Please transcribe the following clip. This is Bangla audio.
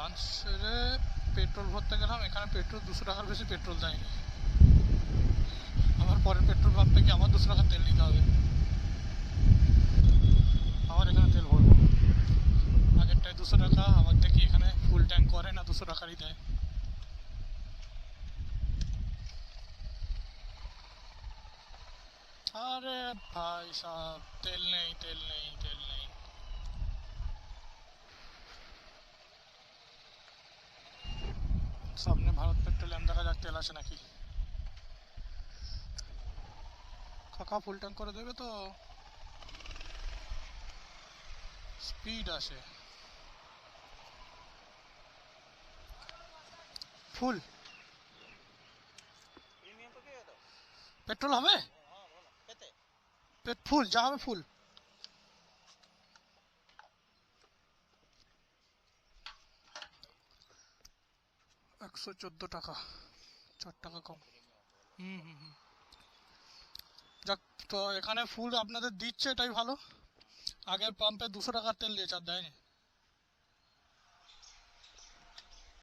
ব্রাঞ্চ ছেড়ে পেট্রোল ভরতে গেলাম, এখানে পেট্রোল 200 টাকার বেশি পেট্রোল দেয়নি। আবার পরের পেট্রোল পাম্প থেকে আবার 200 টাকার তেল নিতে হবে, আবার এখানে তেল ভরবো। আগেরটায় 200 টাকা, আবার দেখি এখানে ফুল ট্যাঙ্ক করে না 200 টাকারই দেয়। আরে ভাই সাহেব, তেল নেই তেল নেই তেল নেই। সামনে ভারত পেট্রোলিয়াম, দেখা যাক তেল আসে নাকি। কাকা ফুল ট্যাঙ্ক করে দেবে তো? স্পিড আসে ফুল। পেট্রোল হবে ফুল, যা হবে ফুল। 114 টাকা, 4 টাকা কম। হুম হুম হুম। যাক, তো এখানে ফুল আপনাদের দিচ্ছে, এটাই ভালো। আগের পাম্পে 200 টাকার তেল দিয়েছে, আর দেয়নি।